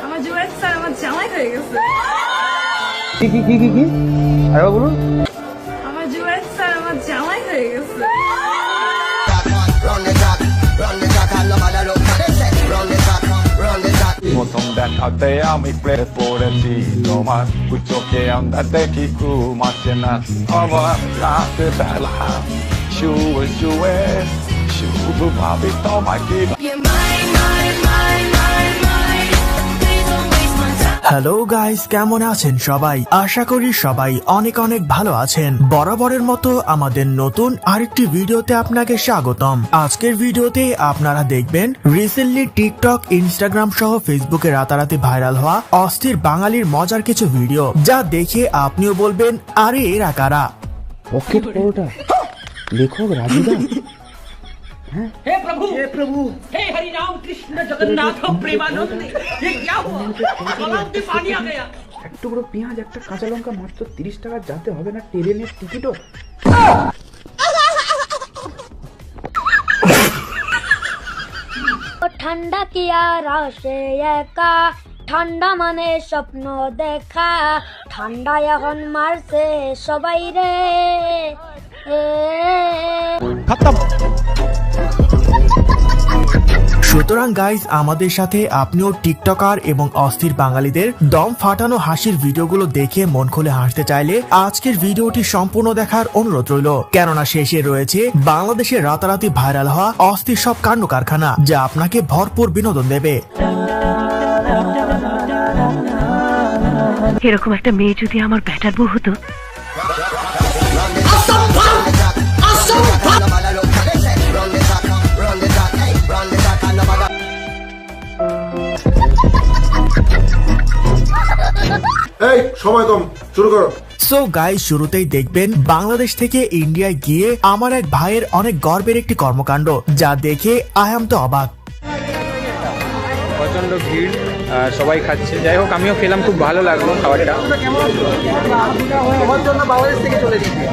আমার জুয়েল স্যার আমার জামাই হয়ে গেছে। কি কি কি কি কি আরে বলুন। আমার জুয়েল স্যার আমার জামাই হয়ে গেছে। Bottom that out there, I'm a play for the team. Put your care on that they keep cool, marching us over after that. Shoe, Bobby, oh my kid. Hello guys, কেমন আছেন সবাই? আশা করি সবাই অনেক অনেক ভালো আছেন। বরাবরের মতো আমাদের নতুন আরেকটি ভিডিওতে আপনাকে স্বাগতম। আজকের ভিডিওতে আপনারা দেখবেন রিসেন্টলি টিকটক, ইনস্টাগ্রাম সহ ফেসবুকে রাতারাতি ভাইরাল হওয়া অস্থির বাঙালির মজার কিছু ভিডিও, যা দেখে আপনিও বলবেন আরে এরা কারা। পকেট পরোটা লেখক রাজুদা। हे प्रभु हे हरि राम कृष्ण जगन्नाथ प्रेमानंद, ये क्या हुआ? गलाव में पानी आ गया। এক টুকরো পেঁয়াজ, একটা কাঁচা লঙ্কা, মাত্র 30 টাকা। যাতে হবে না ট্রেনের টিকিটও। ঠান্ডা কি আর আসে একা, ঠান্ডা মানে স্বপ্ন দেখা, ঠান্ডা এখন মারছে সবাই রে। সুতরাং গাইজ, আমাদের সাথে আপনিও টিকটকার এবং অস্থির বাঙালিদের দম ফাটানো হাসির ভিডিওগুলো দেখে মন খুলে হাসতে চাইলে আজকের ভিডিওটি সম্পূর্ণ দেখার অনুরোধ রইল, কেননা শেষে রয়েছে বাংলাদেশের রাতারাতি ভাইরাল হওয়া অস্থির সব কাণ্ড কারখানা, যা আপনাকে ভরপুর বিনোদন দেবে। এরকম একটা মেয়ে যদি আমার ব্যাটার বউ হতো। এই সময় কম, শুরু করো। সো গাইস, শুরুতেই দেখবেন বাংলাদেশ থেকে ইন্ডিয়ায় গিয়ে আমার এক ভাইয়ের অনেক গর্বের একটি কর্মকাণ্ড, যা দেখে আই এম তো অবাক। প্রচন্ড ভিড়, সবাই খাচ্ছে। যাই হোক, আমিও খেলাম, খুব ভালো লাগলো খাবারটা। আমার জন্য বাংলাদেশ থেকে চলে গেছে।